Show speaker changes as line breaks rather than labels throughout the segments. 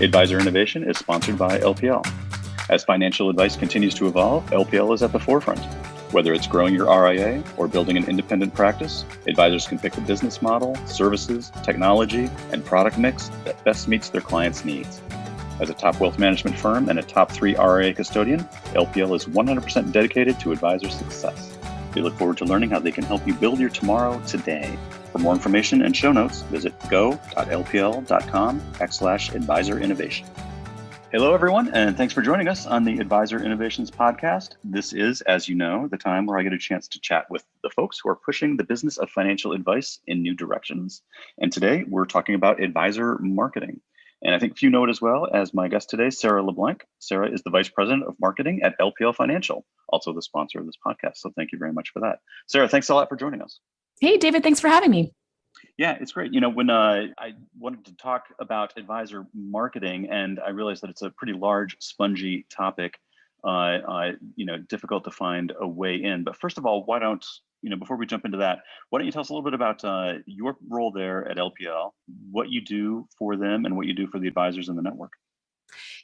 Advisor Innovation is sponsored by LPL. As financial advice continues to evolve, LPL is at the forefront. Whether it's growing your RIA or building an independent practice, advisors can pick the business model, services, technology, and product mix that best meets their clients' needs. As a top wealth management firm and a top 3 RIA custodian, LPL is 100% dedicated to advisor success. We look forward to learning how they can help you build your tomorrow today. For more information and show notes, visit go.lpl.com/advisor innovation. Hello, everyone, and thanks for joining us on the Advisor Innovations podcast. This is, as you know, the time where I get a chance to chat with the folks who are pushing the business of financial advice in new directions. And today we're talking about advisor marketing. And I think few know it as well as my guest today, Sarah LeBlanc. Sarah is the Vice President of Marketing at LPL Financial, also the sponsor of this podcast. So thank you very much for that. Sarah, thanks a lot for joining us.
Hey, David, thanks for having me.
Yeah, it's great. You know, when I wanted to talk about advisor marketing, and I realized that it's a pretty large, spongy topic, difficult to find a way in. But first of all, why don't, before we jump into that, why don't you tell us a little bit about your role there at LPL, what you do for them and what you do for the advisors in the network?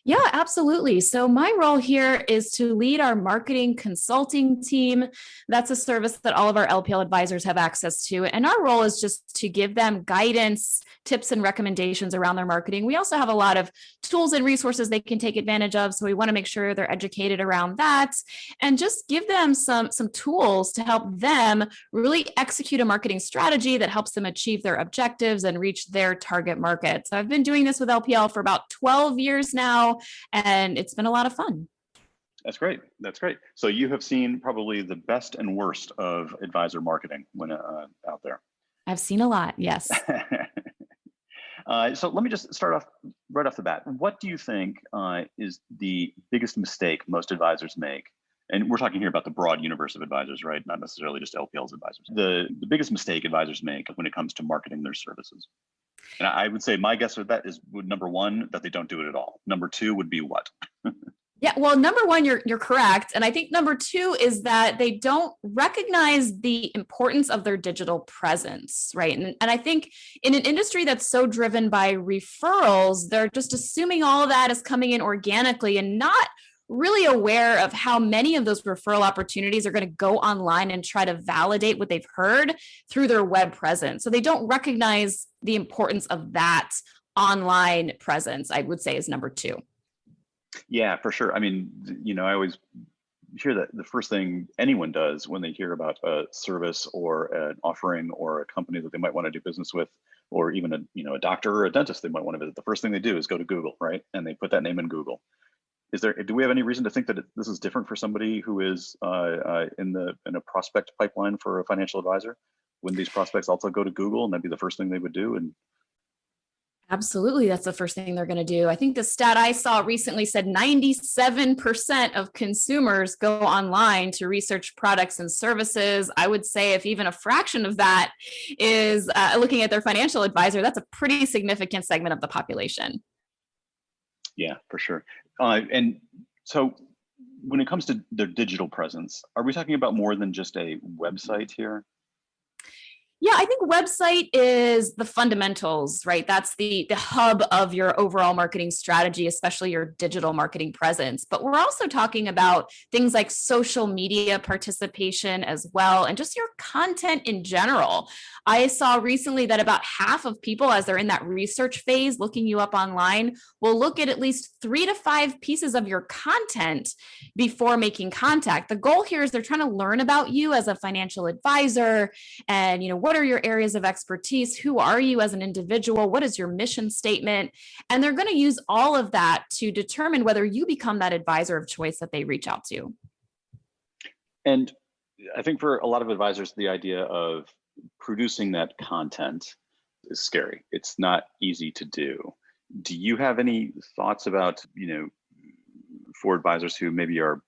Yeah, absolutely. So my role here is to lead our marketing consulting team. That's a service that all of our LPL advisors have access to. And our role is just to give them guidance, tips, and recommendations around their marketing. We also have a lot of tools and resources they can take advantage of. So we want to make sure they're educated around that and just give them some tools to help them really execute a marketing strategy that helps them achieve their objectives and reach their target market. So I've been doing this with LPL for about 12 years now, and it's been a lot of fun.
That's great. That's great. So you have seen probably the best and worst of advisor marketing when out there.
I've seen a lot, yes.
So let me just start off right off the bat. What do you think is the biggest mistake most advisors make? And we're talking here about the broad universe of advisors, right? Not necessarily just LPL's advisors. The biggest mistake advisors make when it comes to marketing their services. And I would say my guess with that is number one, that they don't do it at all. Number two would be what?
Yeah, well, number one, you're correct. And I think number two is that they don't recognize the importance of their digital presence, right? And I think in an industry that's so driven by referrals, they're just assuming all of that is coming in organically and not really aware of how many of those referral opportunities are going to go online and try to validate what they've heard through their web presence. So they don't recognize the importance of that online presence, I would say, is number two.
Yeah, for sure. I mean, I always hear that the first thing anyone does when they hear about a service or an offering or a company that they might want to do business with, or even a doctor or a dentist they might want to visit, the first thing they do is go to Google, right? And they put that name in Google. Do we have any reason to think that this is different for somebody who is in a prospect pipeline for a financial advisor? Wouldn't these prospects also go to Google and that'd be the first thing they would do? And
absolutely, that's the first thing they're going to do. I think the stat I saw recently said 97% of consumers go online to research products and services. I would say if even a fraction of that is looking at their financial advisor, that's a pretty significant segment of the population.
Yeah, for sure. And so when it comes to their digital presence, are we talking about more than just a website here?
Yeah, I think website is the fundamentals, right? That's the hub of your overall marketing strategy, especially your digital marketing presence. But we're also talking about things like social media participation as well, and just your content in general. I saw recently that about half of people, as they're in that research phase, looking you up online, will look at least 3 to 5 pieces of your content before making contact. The goal here is they're trying to learn about you as a financial advisor and, what are your areas of expertise? Who are you as an individual? What is your mission statement? And they're going to use all of that to determine whether you become that advisor of choice that they reach out to.
And I think for a lot of advisors, the idea of producing that content is scary. It's not easy to do. Do you have any thoughts about, for advisors who maybe are,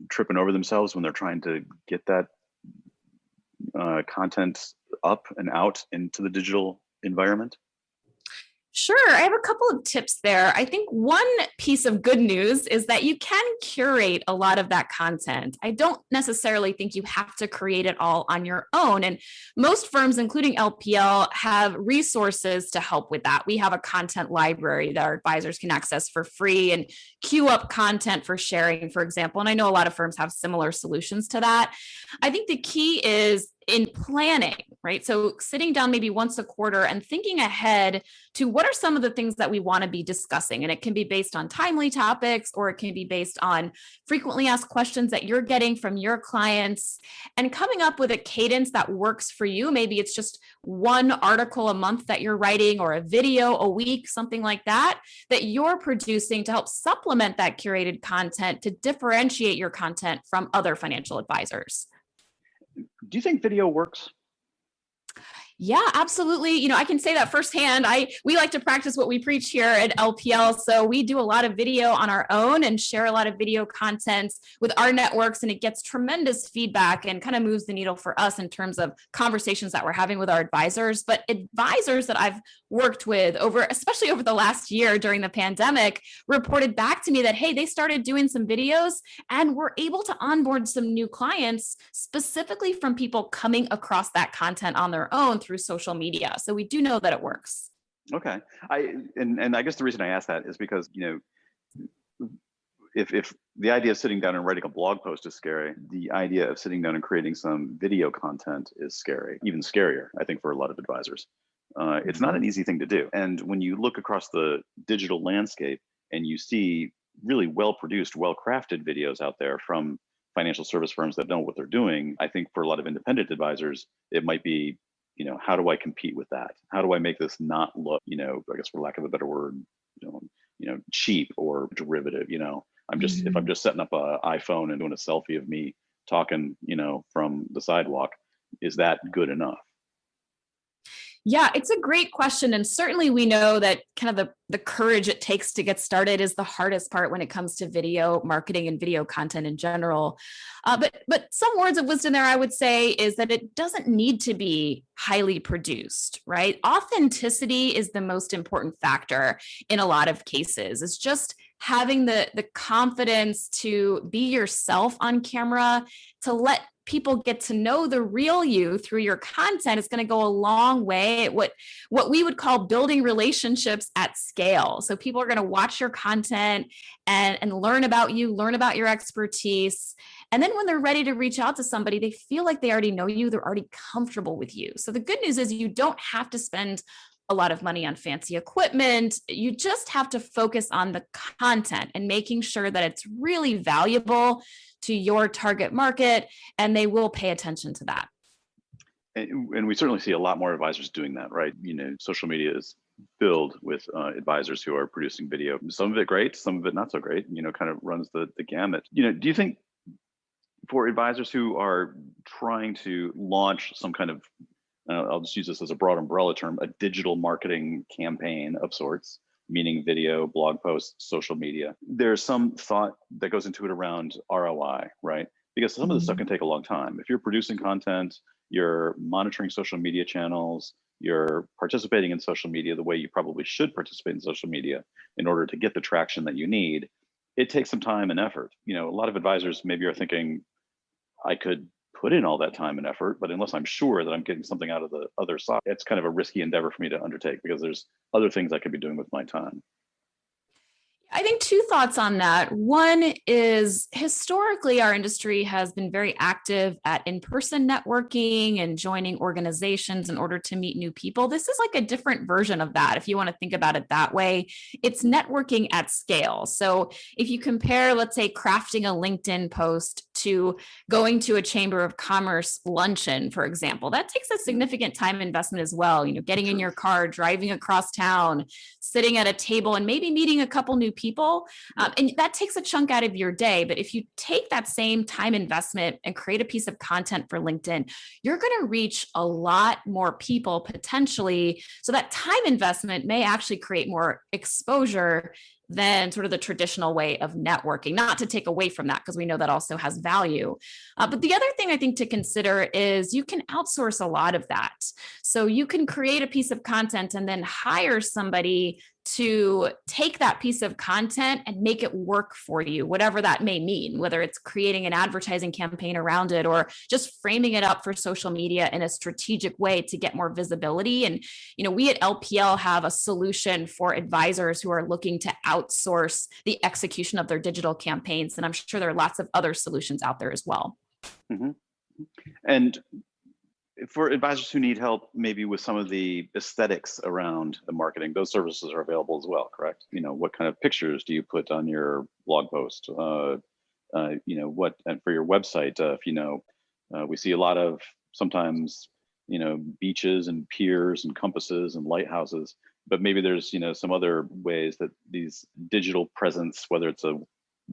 tripping over themselves when they're trying to get that content up and out into the digital environment?
Sure. I have a couple of tips there. I think one piece of good news is that you can curate a lot of that content. I don't necessarily think you have to create it all on your own. And most firms, including LPL, have resources to help with that. We have a content library that our advisors can access for free and queue up content for sharing, for example. And I know a lot of firms have similar solutions to that. I think the key is in planning, right? So sitting down maybe once a quarter and thinking ahead to what are some of the things that we want to be discussing. And it can be based on timely topics, or it can be based on frequently asked questions that you're getting from your clients, and coming up with a cadence that works for you. Maybe it's just one article a month that you're writing, or a video a week, something like that, that you're producing to help supplement that curated content to differentiate your content from other financial advisors.
Do you think video works?
Yeah, absolutely. I can say that firsthand. We like to practice what we preach here at LPL. So we do a lot of video on our own and share a lot of video content with our networks, and it gets tremendous feedback and kind of moves the needle for us in terms of conversations that we're having with our advisors. But advisors that I've worked with especially over the last year during the pandemic, reported back to me that, hey, they started doing some videos and were able to onboard some new clients specifically from people coming across that content on their own through social media. So we do know that it works.
Okay. And I guess the reason I ask that is because, if the idea of sitting down and writing a blog post is scary, the idea of sitting down and creating some video content is scary, even scarier, I think, for a lot of advisors. It's not an easy thing to do. And when you look across the digital landscape and you see really well-produced, well-crafted videos out there from financial service firms that know what they're doing, I think for a lot of independent advisors, it might be, how do I compete with that? How do I make this not look, I guess for lack of a better word, cheap or derivative? If I'm just setting up an iPhone and doing a selfie of me talking, from the sidewalk, is that good enough?
Yeah, it's a great question. And certainly we know that kind of the courage it takes to get started is the hardest part when it comes to video marketing and video content in general. But some words of wisdom there, I would say, is that it doesn't need to be highly produced, right? Authenticity is the most important factor in a lot of cases. It's just having the confidence to be yourself on camera, to let people get to know the real you through your content. Is going to go a long way at what we would call building relationships at scale. So people are going to watch your content and learn about you, learn about your expertise. And then when they're ready to reach out to somebody, they feel like they already know you, they're already comfortable with you. So the good news is you don't have to spend a lot of money on fancy equipment. You just have to focus on the content and making sure that it's really valuable to your target market, and they will pay attention to that.
And we certainly see a lot more advisors doing that, right? Social media is filled with advisors who are producing video. Some of it great, some of it not so great, kind of runs the gamut. Do you think for advisors who are trying to launch some kind of, I'll just use this as a broad umbrella term, a digital marketing campaign of sorts, meaning video, blog posts, social media, there's some thought that goes into it around ROI, right? Because some of this stuff can take a long time. If you're producing content, you're monitoring social media channels, you're participating in social media the way you probably should participate in social media in order to get the traction that you need, it takes some time and effort. A lot of advisors maybe are thinking, I could put in all that time and effort, but unless I'm sure that I'm getting something out of the other side, it's kind of a risky endeavor for me to undertake because there's other things I could be doing with my time.
I think two thoughts on that. One is historically, our industry has been very active at in-person networking and joining organizations in order to meet new people. This is like a different version of that. If you want to think about it that way, it's networking at scale. So if you compare, let's say, crafting a LinkedIn post to going to a Chamber of Commerce luncheon, for example, that takes a significant time investment as well. Getting in your car, driving across town, sitting at a table, and maybe meeting a couple new people. And that takes a chunk out of your day. But if you take that same time investment and create a piece of content for LinkedIn, you're going to reach a lot more people potentially. So that time investment may actually create more exposure than sort of the traditional way of networking. Not to take away from that, because we know that also has value. But the other thing I think to consider is you can outsource a lot of that. So you can create a piece of content and then hire somebody to take that piece of content and make it work for you, whatever that may mean, whether it's creating an advertising campaign around it or just framing it up for social media in a strategic way to get more visibility. And, we at LPL have a solution for advisors who are looking to outsource the execution of their digital campaigns. And I'm sure there are lots of other solutions out there as well.
Mm-hmm. And for advisors who need help, maybe with some of the aesthetics around the marketing, those services are available as well, correct? What kind of pictures do you put on your blog post? What, and for your website, we see a lot of sometimes, beaches and piers and compasses and lighthouses, but maybe there's, some other ways that these digital presence, whether it's a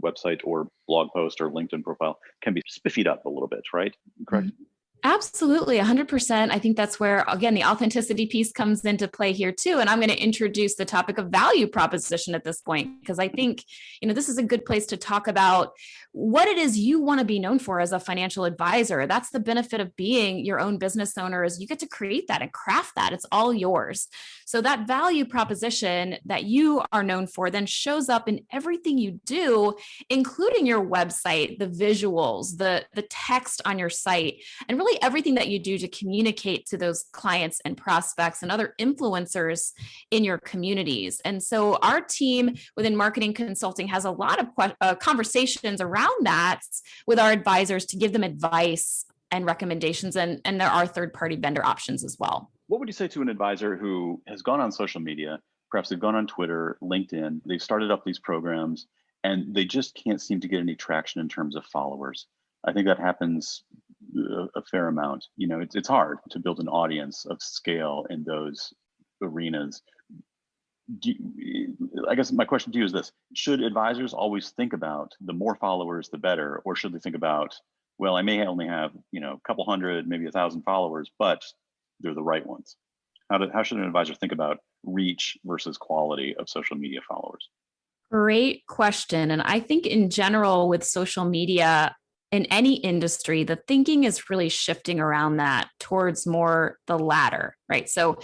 website or blog post or LinkedIn profile, can be spiffied up a little bit, right? Correct? Mm-hmm.
Absolutely, 100%. I think that's where, again, the authenticity piece comes into play here too. And I'm going to introduce the topic of value proposition at this point, because I think, this is a good place to talk about what it is you want to be known for as a financial advisor. That's the benefit of being your own business owner, is you get to create that and craft that. It's all yours. So that value proposition that you are known for then shows up in everything you do, including your website, the visuals, the text on your site, and really everything that you do to communicate to those clients and prospects and other influencers in your communities. And so our team within marketing consulting has a lot of conversations around that with our advisors to give them advice and recommendations. And there are third-party vendor options as well.
What would you say to an advisor who has gone on social media, perhaps they've gone on Twitter, LinkedIn, they've started up these programs, and they just can't seem to get any traction in terms of followers? I think that happens a fair amount. It's hard to build an audience of scale in those arenas. I guess my question to you is this: should advisors always think about the more followers, the better, or should they think about, well, I may only have a couple hundred, maybe 1,000 followers, but they're the right ones? How should an advisor think about reach versus quality of social media followers?
Great question. And I think in general with social media, in any industry, the thinking is really shifting around that towards more the latter, right? So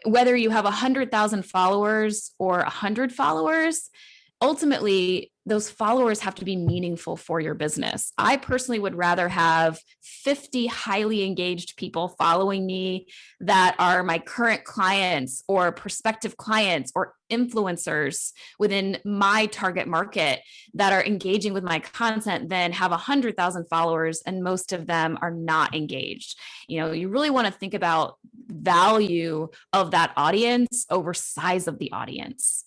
whether you have 100,000 followers or 100 followers, ultimately those followers have to be meaningful for your business. I personally would rather have 50 highly engaged people following me that are my current clients or prospective clients or influencers within my target market that are engaging with my content than have 100,000 followers and most of them are not engaged. You really want to think about value of that audience over size of the audience.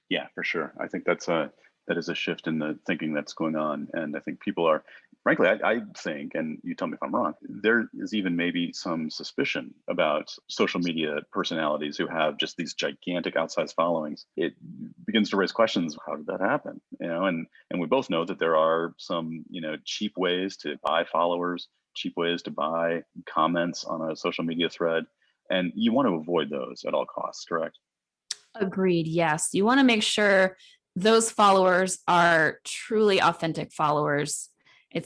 Yeah, for sure. I think that is a shift in the thinking that's going on. And I think people are, frankly, I think, and you tell me if I'm wrong, there is even maybe some suspicion about social media personalities who have just these gigantic outsized followings. It begins to raise questions: how did that happen? And we both know that there are some, cheap ways to buy followers, cheap ways to buy comments on a social media thread. And you want to avoid those at all costs, correct?
Agreed. Yes. You want to make sure those followers are truly authentic followers.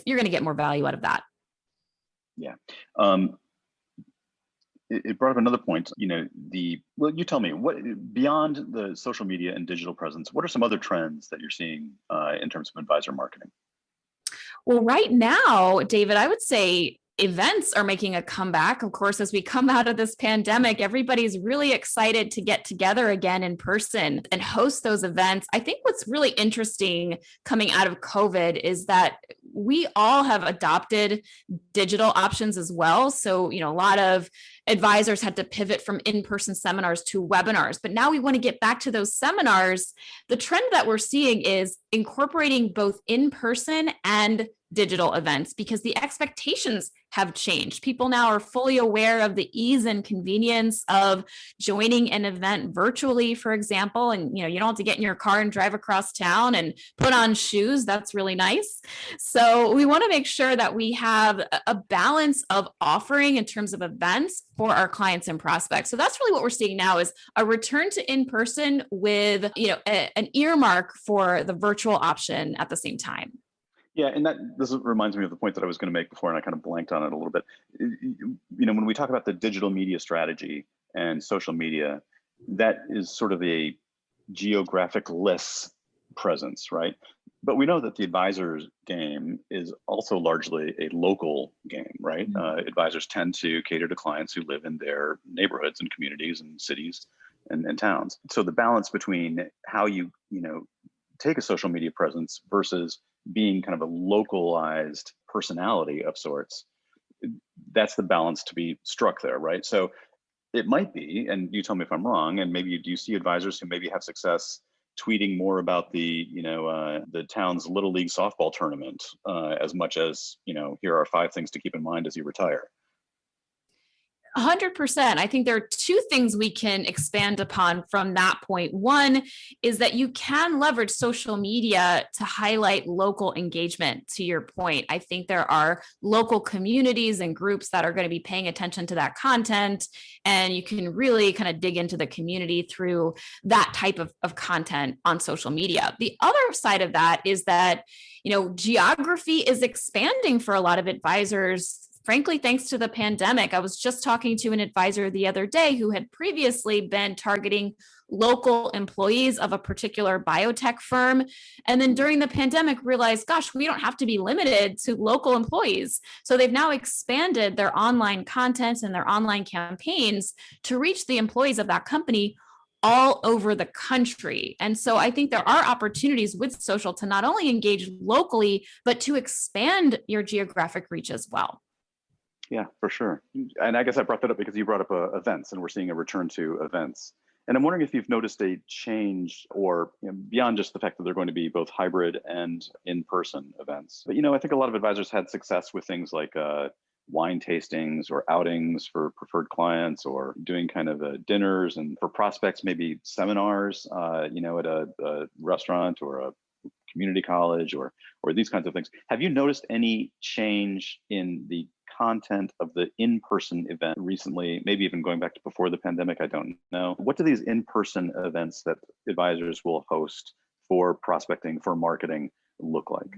You're going to get more value out of that.
Yeah. It brought up another point, you tell me, what beyond the social media and digital presence, what are some other trends that you're seeing in terms of advisor marketing?
Well, right now, David, I would say events are making a comeback. Of course, as we come out of this pandemic, everybody's really excited to get together again in person and host those events. I think what's really interesting coming out of COVID is that we all have adopted digital options as well. So, a lot of advisors had to pivot from in-person seminars to webinars, but now we want to get back to those seminars. The trend that we're seeing is incorporating both in-person and digital events because the expectations have changed. People now are fully aware of the ease and convenience of joining an event virtually, for example. And you don't have to get in your car and drive across town and put on shoes. That's really nice. So we want to make sure that we have a balance of offering in terms of events for our clients and prospects. So that's really what we're seeing now is a return to in-person with an earmark for the virtual option at the same time.
Yeah, and this reminds me of the point that I was going to make before, and I kind of blanked on it a little bit. When we talk about the digital media strategy and social media, that is sort of a geographic-less presence, right? But we know that the advisor's game is also largely a local game, right? Mm-hmm. Advisors tend to cater to clients who live in their neighborhoods and communities and cities and towns. So the balance between how you take a social media presence versus being kind of a localized personality of sorts, that's the balance to be struck there, right? So it might be, and you tell me if I'm wrong, and maybe do you see advisors who maybe have success tweeting more about the town's little league softball tournament as much as, here are 5 things to keep in mind as you retire?
100%. I think there are 2 things we can expand upon from that point. One is that you can leverage social media to highlight local engagement. To your point, I think there are local communities and groups that are going to be paying attention to that content, and you can really kind of dig into the community through that type of content on social media. The other side of that is that, geography is expanding for a lot of advisors. Frankly, thanks to the pandemic. I was just talking to an advisor the other day who had previously been targeting local employees of a particular biotech firm. And then during the pandemic realized, gosh, we don't have to be limited to local employees. So they've now expanded their online content and their online campaigns to reach the employees of that company all over the country. And so I think there are opportunities with social to not only engage locally, but to expand your geographic reach as well.
Yeah, for sure. And I guess I brought that up because you brought up events, and we're seeing a return to events. And I'm wondering if you've noticed a change, or beyond just the fact that they're going to be both hybrid and in-person events. But I think a lot of advisors had success with things like wine tastings or outings for preferred clients, or doing kind of dinners, and for prospects, maybe seminars, at a restaurant or a community college, or these kinds of things. Have you noticed any change in the content of the in-person event recently, maybe even going back to before the pandemic? I don't know. What do these in-person events that advisors will host for prospecting, for marketing, look like?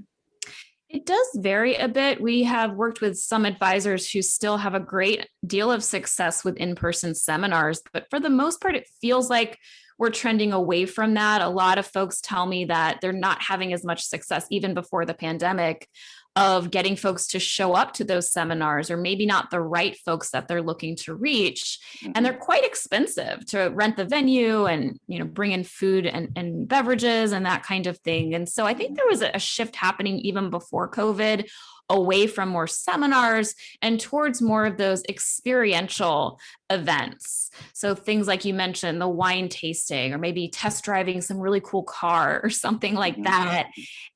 It does vary a bit. We have worked with some advisors who still have a great deal of success with in-person seminars, but for the most part, it feels like we're trending away from that. A lot of folks tell me that they're not having as much success even before the pandemic of getting folks to show up to those seminars, or maybe not the right folks that they're looking to reach. And they're quite expensive to rent the venue and, bring in food and beverages and that kind of thing. And so I think there was a shift happening even before COVID, away from more seminars and towards more of those experiential events. So things like you mentioned, the wine tasting, or maybe test driving some really cool car or something like that.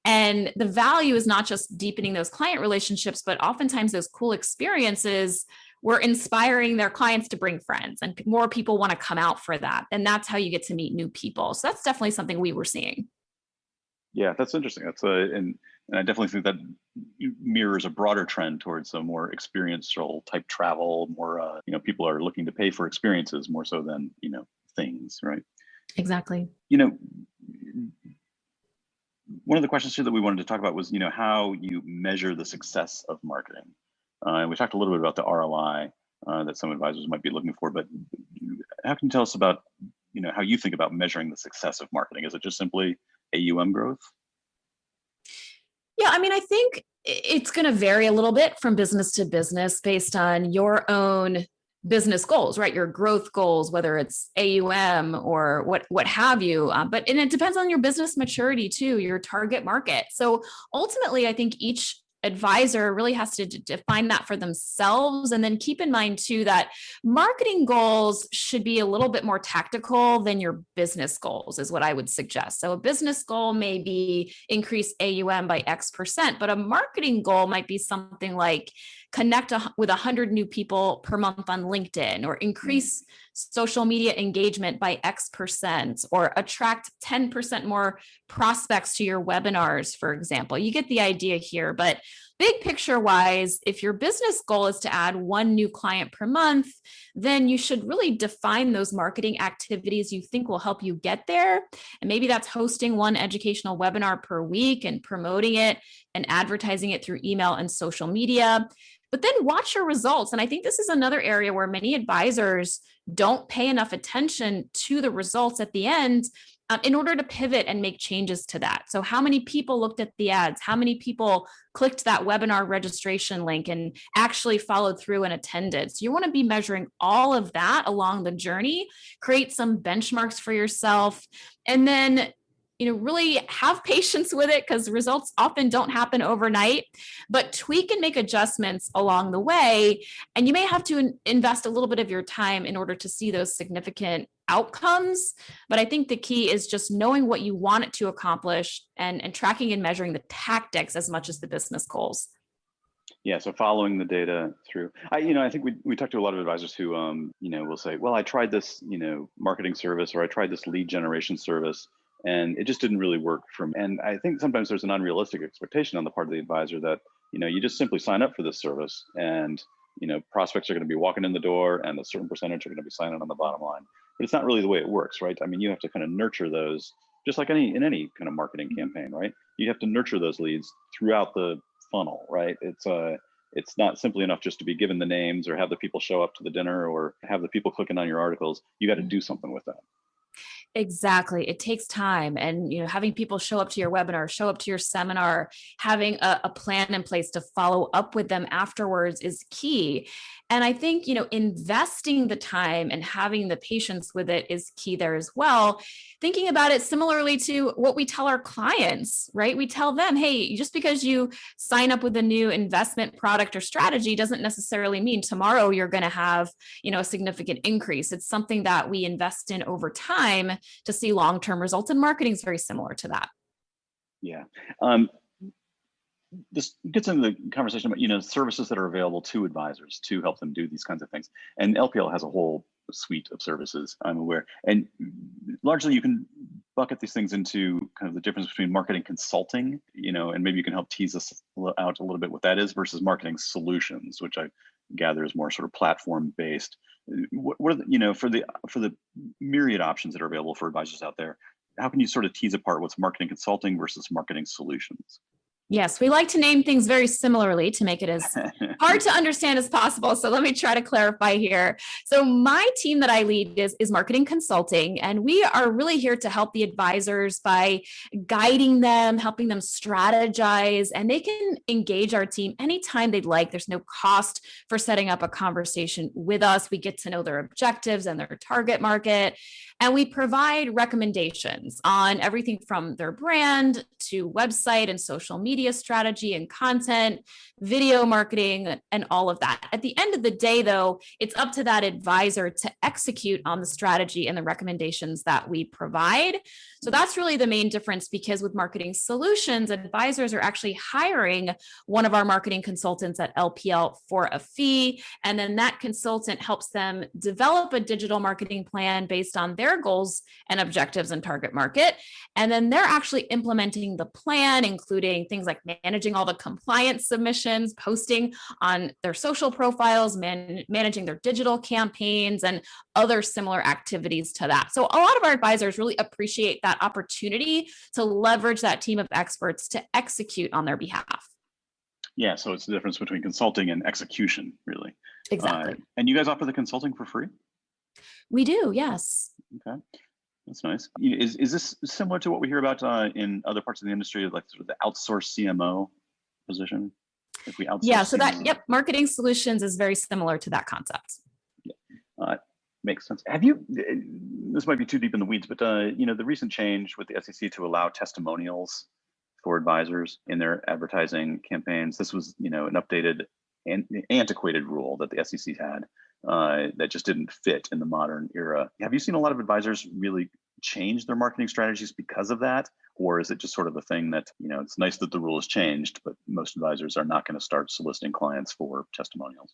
And the value is not just deepening those client relationships, but oftentimes those cool experiences were inspiring their clients to bring friends, and more people want to come out for that. And that's how you get to meet new people. So that's definitely something we were seeing.
Yeah, that's interesting. That's and I definitely think that mirrors a broader trend towards a more experiential type travel. More, people are looking to pay for experiences more so than things, right?
Exactly.
One of the questions here that we wanted to talk about was, how you measure the success of marketing. And we talked a little bit about the ROI that some advisors might be looking for, but how can you tell us about, how you think about measuring the success of marketing? Is it just simply AUM growth?
Yeah, I think it's going to vary a little bit from business to business based on your own business goals, right? Your growth goals, whether it's AUM or what have you. And it depends on your business maturity too, your target market. So ultimately, I think each advisor really has to define that for themselves. And then keep in mind too, that marketing goals should be a little bit more tactical than your business goals is what I would suggest. So a business goal may be increase AUM by X%, but a marketing goal might be something like connect with 100 new people per month on LinkedIn, or increase social media engagement by X%, or attract 10% more prospects to your webinars, for example. You get the idea here, but big picture wise, if your business goal is to add one new client per month, then you should really define those marketing activities you think will help you get there. And maybe that's hosting one educational webinar per week and promoting it and advertising it through email and social media. But then watch your results. And I think this is another area where many advisors don't pay enough attention to the results at the end in order to pivot and make changes to that. So how many people looked at the ads? How many people clicked that webinar registration link and actually followed through and attended? So you want to be measuring all of that along the journey, create some benchmarks for yourself, and then really have patience with it, because results often don't happen overnight, but tweak and make adjustments along the way. And you may have to invest a little bit of your time in order to see those significant outcomes. But I think the key is just knowing what you want it to accomplish and tracking and measuring the tactics as much as the business goals.
Yeah, so following the data through. I think we talked to a lot of advisors who, will say, well, I tried this, marketing service, or I tried this lead generation service, and it just didn't really work for me. And I think sometimes there's an unrealistic expectation on the part of the advisor that, you just simply sign up for this service, and, prospects are going to be walking in the door, and a certain percentage are going to be signing on the bottom line. But it's not really the way it works, right? I mean, you have to kind of nurture those, just like in any kind of marketing campaign, right? You have to nurture those leads throughout the funnel, right? It's not simply enough just to be given the names or have the people show up to the dinner or have the people clicking on your articles. You got to do something with that.
Exactly. It takes time. And, having people show up to your webinar, show up to your seminar, having a plan in place to follow up with them afterwards is key. And I think, investing the time and having the patience with it is key there as well. Thinking about it similarly to what we tell our clients, right? We tell them, hey, just because you sign up with a new investment product or strategy doesn't necessarily mean tomorrow you're going to have, a significant increase. It's something that we invest in over time to see long-term results, and marketing is very similar to that.
Yeah. This gets into the conversation about, services that are available to advisors to help them do these kinds of things. And LPL has a whole suite of services, I'm aware. And largely you can bucket these things into kind of the difference between marketing consulting, and maybe you can help tease us out a little bit what that is, versus marketing solutions, which I gather is more sort of platform based. What are the, for the myriad options that are available for advisors out there, how can you sort of tease apart what's marketing consulting versus marketing solutions?
Yes, we like to name things very similarly to make it as hard to understand as possible. So let me try to clarify here. So my team that I lead is marketing consulting, and we are really here to help the advisors by guiding them, helping them strategize, and they can engage our team anytime they'd like. There's no cost for setting up a conversation with us. We get to know their objectives and their target market. And we provide recommendations on everything from their brand to website and social media strategy and content, video marketing, and all of that. At the end of the day, though, it's up to that advisor to execute on the strategy and the recommendations that we provide. So that's really the main difference, because with marketing solutions, advisors are actually hiring one of our marketing consultants at LPL for a fee. And then that consultant helps them develop a digital marketing plan based on their goals and objectives and target market. And then they're actually implementing the plan, including things like managing all the compliance submissions, posting on their social profiles, managing their digital campaigns, and other similar activities to that. So a lot of our advisors really appreciate that opportunity to leverage that team of experts to execute on their behalf.
Yeah, so it's the difference between consulting and execution, really.
Exactly.
And you guys offer the consulting for free?
We do, yes.
Okay, that's nice. Is this similar to what we hear about in other parts of the industry, like sort of the outsourced CMO position? If we outsource,
yeah. So
CMO?
Marketing solutions is very similar to that concept.
Yeah, makes sense. Have you? This might be too deep in the weeds, but the recent change with the SEC to allow testimonials for advisors in their advertising campaigns. This was, an updated and antiquated rule that the SEC had that just didn't fit in the modern era. Have you seen a lot of advisors really change their marketing strategies because of that? Or is it just sort of a thing that, it's nice that the rule has changed, but most advisors are not going to start soliciting clients for testimonials?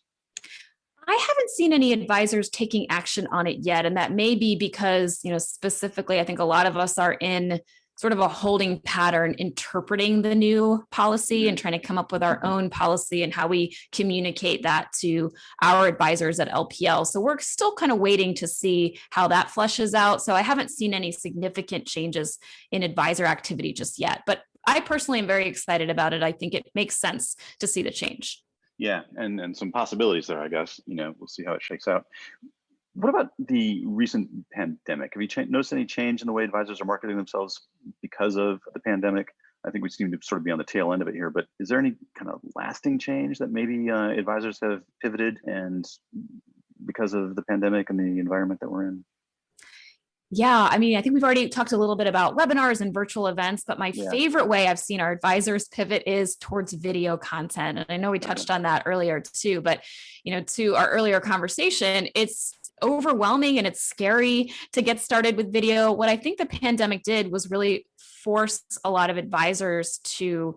I haven't seen any advisors taking action on it yet. And that may be because, specifically, I think a lot of us are in sort of a holding pattern interpreting the new policy and trying to come up with our own policy and how we communicate that to our advisors at LPL. So we're still kind of waiting to see how that fleshes out. So I haven't seen any significant changes in advisor activity just yet, but I personally am very excited about it. I think it makes sense to see the change.
Yeah, and some possibilities there, I guess. We'll see how it shakes out. What about the recent pandemic? Have you noticed any change in the way advisors are marketing themselves because of the pandemic? I think we seem to sort of be on the tail end of it here, but is there any kind of lasting change that maybe advisors have pivoted and because of the pandemic and the environment that we're in?
Yeah, I mean, I think we've already talked a little bit about webinars and virtual events, but my favorite way I've seen our advisors pivot is towards video content. And I know we touched on that earlier too, but to our earlier conversation, it's overwhelming and it's scary to get started with video. What I think the pandemic did was really force a lot of advisors to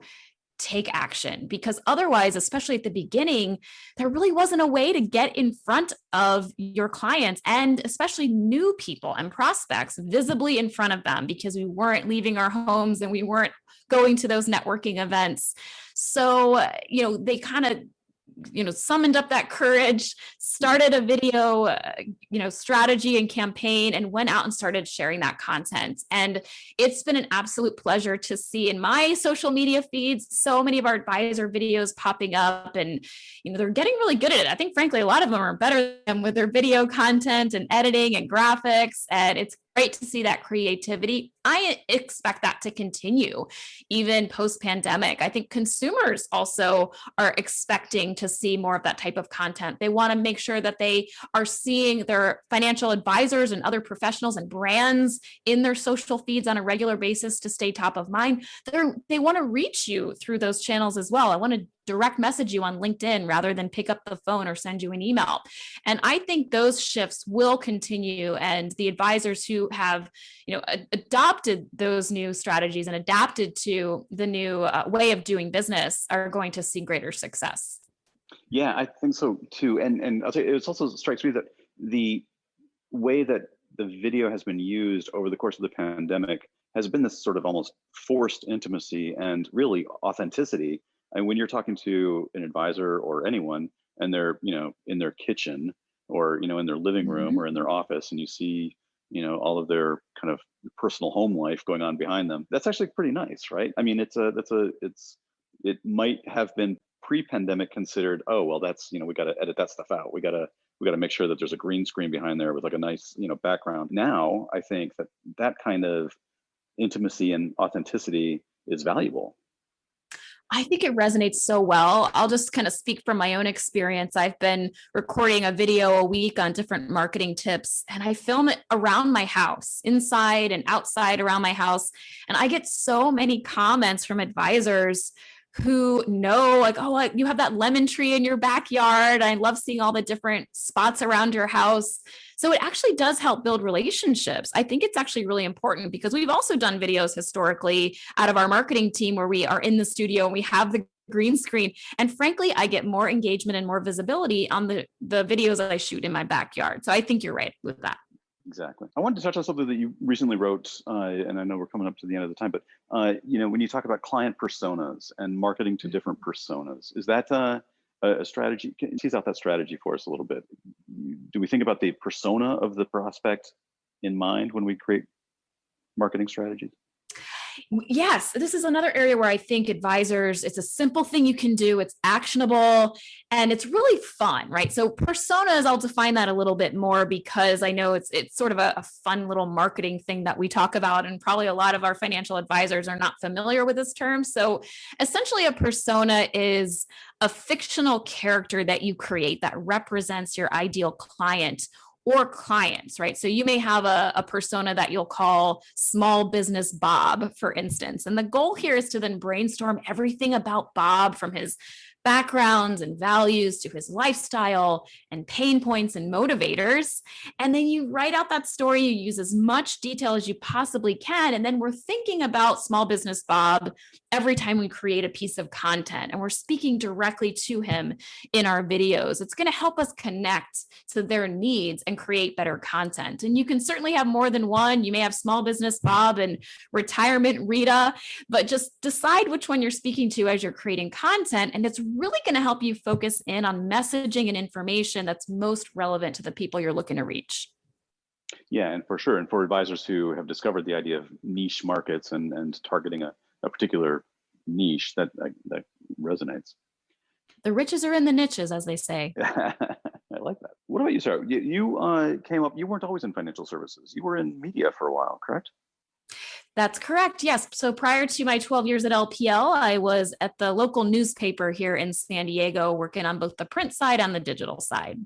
take action, because otherwise, especially at the beginning, there really wasn't a way to get in front of your clients and especially new people and prospects visibly in front of them, because we weren't leaving our homes and we weren't going to those networking events. So, they kind of summoned up that courage, started a video, strategy and campaign, and went out and started sharing that content. And it's been an absolute pleasure to see in my social media feeds so many of our advisor videos popping up, and they're getting really good at it. I think, frankly, a lot of them are better than with their video content and editing and graphics, and it's great to see that creativity. I expect that to continue even post-pandemic. I think consumers also are expecting to see more of that type of content. They want to make sure that they are seeing their financial advisors and other professionals and brands in their social feeds on a regular basis to stay top of mind. They want to reach you through those channels as well. I want to direct message you on LinkedIn rather than pick up the phone or send you an email. And I think those shifts will continue. And the advisors who have, adopted those new strategies and adapted to the new way of doing business are going to see greater success.
Yeah, I think so too. And I'll tell you, it also strikes me that the way that the video has been used over the course of the pandemic has been this sort of almost forced intimacy and really authenticity. And when you're talking to an advisor or anyone and they're, in their kitchen or, in their living room or in their office, and you see, all of their kind of personal home life going on behind them, that's actually pretty nice, right? I mean, it might have been pre-pandemic considered, oh, well, that's, we got to edit that stuff out. We got to make sure that there's a green screen behind there with like a nice, background. Now, I think that kind of intimacy and authenticity is valuable.
I think it resonates so well. I'll just kind of speak from my own experience. I've been recording a video a week on different marketing tips, and I film it around my house, inside and outside around my house. And I get so many comments from advisors who know, like, oh, you have that lemon tree in your backyard. I love seeing all the different spots around your house. So it actually does help build relationships. I think it's actually really important because we've also done videos historically out of our marketing team where we are in the studio and we have the green screen. And frankly, I get more engagement and more visibility on the videos that I shoot in my backyard. So I think you're right with that.
Exactly. I wanted to touch on something that you recently wrote, and I know we're coming up to the end of the time, but when you talk about client personas and marketing to different personas, is that a strategy? Can you tease out that strategy for us a little bit? Do we think about the persona of the prospect in mind when we create marketing strategies?
Yes, this is another area where I think advisors, it's a simple thing you can do. It's actionable and it's really fun, right? So personas, I'll define that a little bit more because I know it's sort of a fun little marketing thing that we talk about. And probably a lot of our financial advisors are not familiar with this term. So essentially a persona is a fictional character that you create that represents your ideal client or clients, right? So you may have a persona that you'll call small business Bob, for instance. And the goal here is to then brainstorm everything about Bob, from his backgrounds and values to his lifestyle and pain points and motivators. And then you write out that story, you use as much detail as you possibly can. And then we're thinking about small business Bob every time we create a piece of content, and we're speaking directly to him in our videos. It's going to help us connect to their needs and create better content. And you can certainly have more than one. You may have small business Bob and retirement Rita, but just decide which one you're speaking to as you're creating content. And it's really going to help you focus in on messaging and information that's most relevant to the people you're looking to reach.
Yeah, and for sure. And for advisors who have discovered the idea of niche markets and targeting a particular niche, that resonates.
The riches are in the niches, as they say.
I like that. What about you, Sarah? You came up, you weren't always in financial services. You were in media for a while, correct?
That's correct. Yes. So prior to my 12 years at LPL, I was at the local newspaper here in San Diego, working on both the print side and the digital side.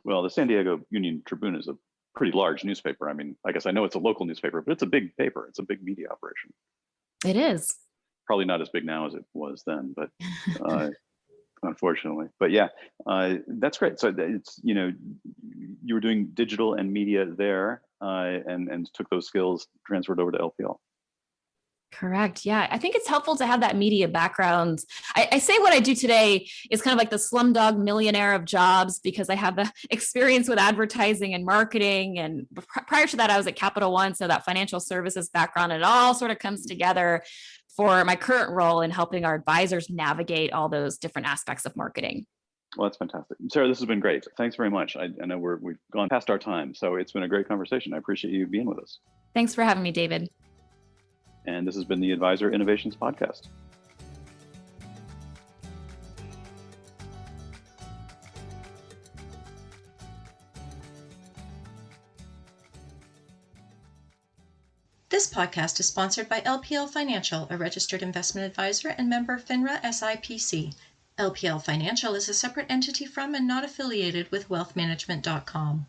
Well, the San Diego Union Tribune is a pretty large newspaper. I mean, I guess I know it's a local newspaper, but it's a big paper. It's a big media operation.
It is.
Probably not as big now as it was then, but unfortunately. But yeah, that's great. So it's, you were doing digital and media there, and took those skills, transferred over to LPL.
Correct. Yeah. I think it's helpful to have that media background. I say what I do today is kind of like the slumdog millionaire of jobs, because I have the experience with advertising and marketing. And prior to that, I was at Capital One. So that financial services background, it all sort of comes together for my current role in helping our advisors navigate all those different aspects of marketing.
Well, that's fantastic. Sarah, this has been great. Thanks very much. I know we've gone past our time, so it's been a great conversation. I appreciate you being with us.
Thanks for having me, David.
And this has been the Advisor Innovations Podcast.
This podcast is sponsored by LPL Financial, a registered investment advisor and member FINRA SIPC. LPL Financial is a separate entity from and not affiliated with wealthmanagement.com.